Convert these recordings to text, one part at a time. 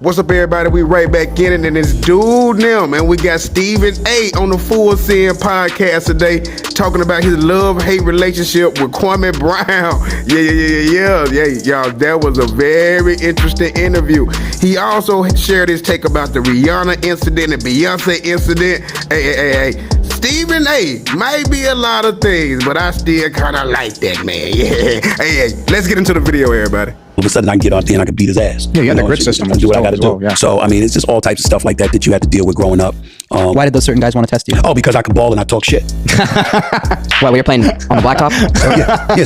What's up, everybody? We right back in it, and it's Dude now, man. We got Stephen A on the Full Sin podcast today, talking about his love-hate relationship with Kwame Brown. Yeah, y'all. That was a very interesting interview. He also shared his take about the Rihanna incident and Beyonce incident. Hey. Stephen A might be a lot of things, but I still kind of like that, man. Yeah. Hey, let's get into the video, everybody. All of a sudden, I can get out there and I can beat his ass. Yeah, you got the grid system. I do what I got to do. Yeah. So, I mean, it's just all types of stuff like that you had to deal with growing up. Why did those certain guys want to test you? Oh, because I can ball and I talk shit. Well, we were playing on the blacktop?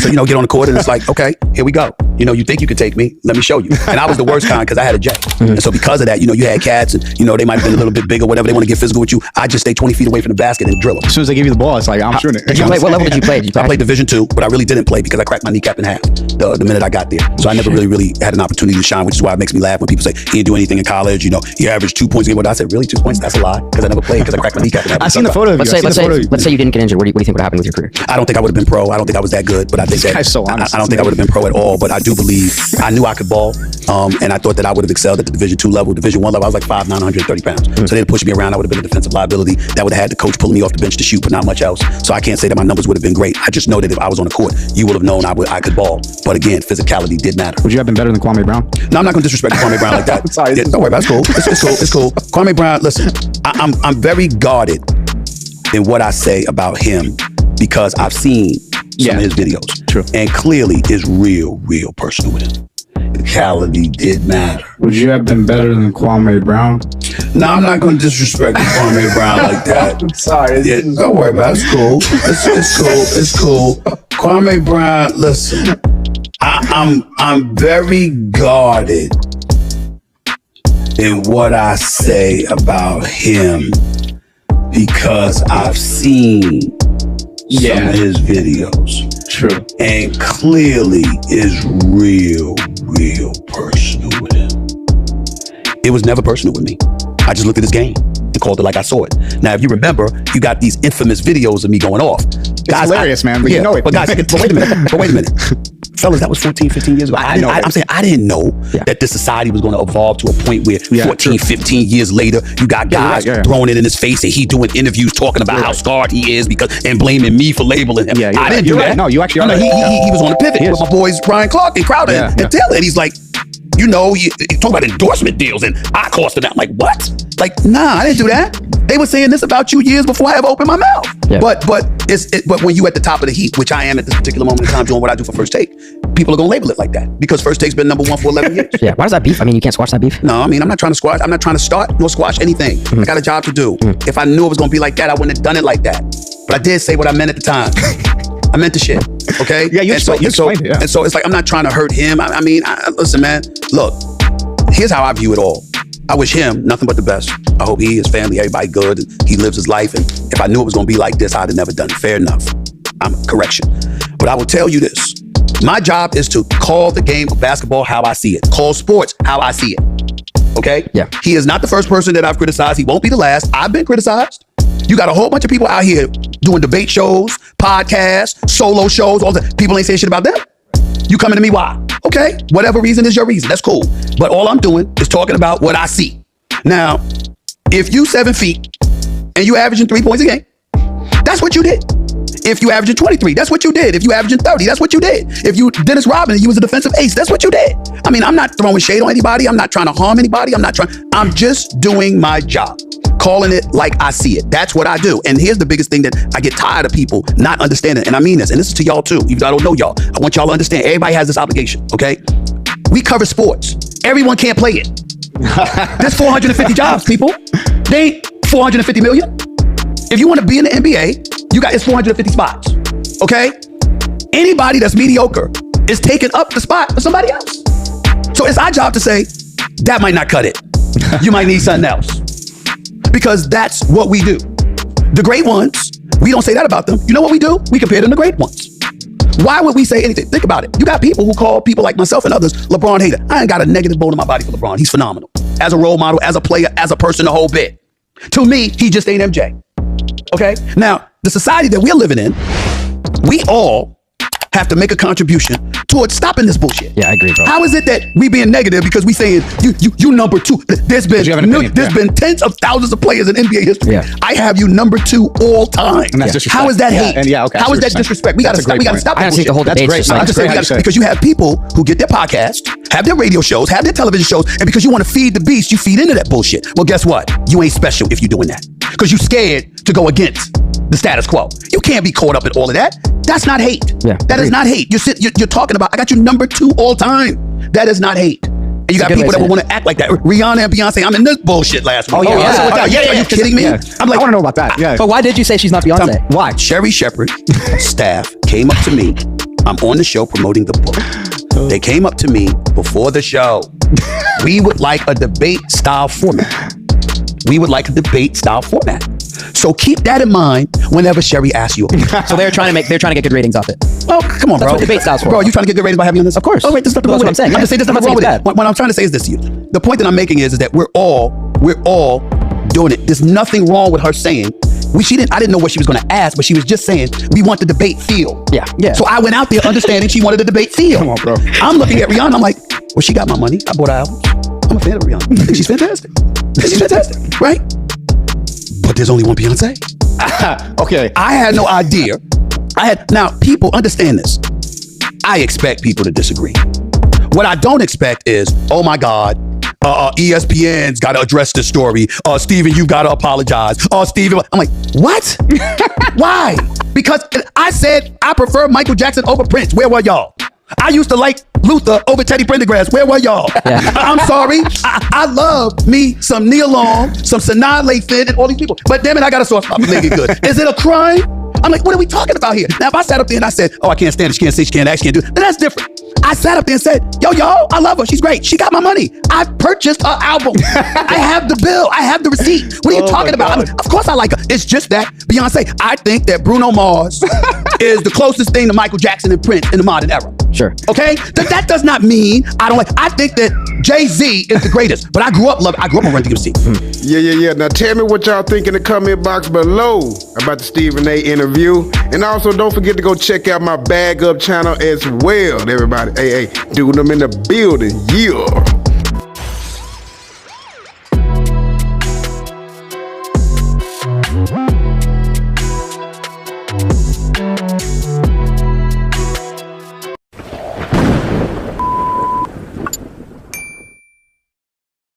So, get on the court and it's like, okay, here we go. You think you could take me? Let me show you. And I was the worst kind because I had a J. And so because of that, you had cats and, they might have been a little bit bigger, whatever. They want to get physical with you. I just stay 20 feet away from the basket and drill them. As soon as they give you the ball, it's like, I'm shooting it. What level did you play? I played Division II, but I really didn't play because I cracked my kneecap in half the minute I got there. So I never really had an opportunity to shine, which is why it makes me laugh when people say he didn't do anything in college. He averaged 2 points a game. But I said, really, 2 points? That's a lie because I never played because I cracked my kneecap in half. I've seen the photo of you. Let's say you didn't get injured. What do you think would happen with your career? I don't think I would have been pro. I don't think I was that good, but I think that guy's so honest. I don't think I would have been pro at all. But I do believe I knew I could ball, and I thought that I would have excelled at the Division II level. Division I level, I was like 5'9", 130 pounds. So they'd push me around. I would have been a defensive liability. That would have had the coach pulling me off the bench to shoot, but not much else. So I can't say that my numbers would have been great. I just know that if I was on the court, you would have known I could ball. But again, physicality did matter. Would you have been better than Kwame Brown? No, I'm not going to disrespect Kwame Brown like that. Sorry, don't worry about it. It's cool. Kwame Brown, listen, I'm very guarded in what I say about him because I've seen some of his videos. True. And clearly is real personal with him. Physicality did matter. Would you have been better than Kwame Brown? No, I'm not going to disrespect Kwame Brown like that. I'm sorry. Don't worry about it. It's cool. Kwame Brown, listen, I'm very guarded in what I say about him because I've seen some of his videos. True. And clearly is real personal with him. It was never personal with me. I just looked at his game and called it like I saw it. Now, if you remember, you got these infamous videos of me going off. It's hilarious, man, but you know it. But guys, wait a minute. Fellas, that was 14, 15 years ago. I'm saying I didn't know that this society was going to evolve to a point where 14, 15 years later, you got guys throwing it in his face and he doing interviews talking about how scarred he is and blaming me for labeling him. I didn't do that. Right. No, you actually are. He was on the pivot with my boys Brian Clark and Crowder and Taylor, and he's like, you talk about endorsement deals and I cost them out. I'm like, what? Like, nah, I didn't do that. They were saying this about you years before I ever opened my mouth. Yeah. But when you at the top of the heap, which I am at this particular moment in time doing what I do for First Take, people are gonna label it like that because First Take's been number one for 11 years. Yeah. Why does that beef? I mean, you can't squash that beef. No, I mean, I'm not trying to squash. I'm not trying to start nor squash anything. I got a job to do. If I knew it was gonna be like that, I wouldn't have done it like that. But I did say what I meant at the time. I meant the shit. Okay. Yeah, you explained it. Yeah. And so it's like I'm not trying to hurt him. I mean, listen, man. Look, here's how I view it all. I wish him nothing but the best. I hope he, his family, everybody good, and he lives his life. And if I knew it was gonna be like this, I'd have never done it. Fair enough. Correction. But I will tell you this. My job is to call the game of basketball how I see it. Call sports how I see it. Okay? Yeah. He is not the first person that I've criticized. He won't be the last. I've been criticized. You got a whole bunch of people out here doing debate shows, podcasts, solo shows, all that. People ain't saying shit about them. You coming to me, why? Okay, whatever reason is your reason. That's cool. But all I'm doing is talking about what I see. Now, if you 7 feet and you averaging 3 points a game, that's what you did. If you averaging 23, that's what you did. If you averaging 30, that's what you did. If you Dennis Rodman, you was a defensive ace, that's what you did. I mean, I'm not throwing shade on anybody. I'm not trying to harm anybody. I'm just doing my job. Calling it like I see it. That's what I do. And here's the biggest thing that I get tired of people not understanding. And I mean this, and this is to y'all too, even though I don't know y'all. I want y'all to understand, everybody has this obligation, okay? We cover sports. Everyone can't play it. There's 450 jobs, people. They ain't 450 million. If you want to be in the NBA, it's 450 spots, okay? Anybody that's mediocre is taking up the spot for somebody else. So it's our job to say, that might not cut it. You might need something else. Because that's what we do. The great ones, we don't say that about them. You know what we do? We compare them to great ones. Why would we say anything? Think about it. You got people who call people like myself and others LeBron hater. I ain't got a negative bone in my body for LeBron. He's phenomenal. As a role model, as a player, as a person, the whole bit. To me, he just ain't MJ. Okay? Now, the society that we're living in, we all have to make a contribution towards stopping this bullshit? Yeah, I agree, bro. How is it that we being negative because we saying you number 2? There's been tens of thousands of players in NBA history. Yeah. I have you number 2 all time. And that's disrespect. How is that hate? And yeah, okay, How is that disrespect? We gotta stop. We gotta stop. I don't think the whole That's debate's great. just I'm like- just saying because you have people who get their podcast, have their radio shows, have their television shows, and because you want to feed the beast, you feed into that bullshit. Well, guess what? You ain't special if you're doing that because you scared to go against the status quo. You can't be caught up in all of that. That's not hate. Yeah, that is agreed. not hate. You're talking about. I got you number 2 all time. That is not hate. And you got good way people to that say will want to act like that. Rihanna and Beyonce. I'm in this bullshit last week. yeah, yeah. Are you kidding me? Yeah. I'm like, I want to know about that. Yeah. But why did you say she's not Beyonce? why? Sherry Shepherd staff came up to me. I'm on the show promoting the book. They came up to me before the show. We would like a debate style format. So keep that in mind whenever Sherry asks you. So they're trying to get good ratings off it. Well, come on, That's bro. what debate style's for. Bro, you trying to get good ratings by having me on this? Of course. Oh, wait, there's nothing wrong That's with what I'm it. saying. I'm just saying there's I'm nothing not wrong with saying it. it's What I'm trying to say is this to you. The point that I'm making is that we're all doing it. There's nothing wrong with her saying. I didn't know what she was going to ask, but she was just saying we want the debate feel. Yeah. So I went out there understanding she wanted the debate feel. Come on, bro. I'm looking at Rihanna. I'm like, well, she got my money. I bought her album. I'm a fan of Rihanna. I think she's fantastic. Right? But there's only one Beyonce. Okay. I had no idea. Now people understand this. I expect people to disagree. What I don't expect is, oh my God, ESPN's got to address this story. Steven, you got to apologize. Steven, I'm like, what? Why? Because I said I prefer Michael Jackson over Prince. Where were y'all? I used to like Luther over Teddy Pendergrass. Where were y'all? Yeah. I'm sorry. I love me some Neil Long, some Sanaa Lathan, and all these people. But damn it, I got a source for Naked Good. Is it a crime? I'm like, what are we talking about here? Now, if I sat up there and I said, I can't stand it, she can't sing, she can't act, she can't do it, then that's different. I sat up there and said, yo, I love her. She's great. She got my money. I purchased her album. I have the bill. I have the receipt. What are you talking about? I mean, of course I like her. It's just that Beyonce, I think that Bruno Mars is the closest thing to Michael Jackson and Prince in the modern era. Sure. Okay? That does not mean I don't like. I think that Jay-Z is the greatest, but I grew up on Run DMC. Yeah. Now tell me what y'all think in the comment box below about the Stephen A interview. And also don't forget to go check out my Bag Up channel as well, everybody. Hey, dude, I'm in the building. Yeah.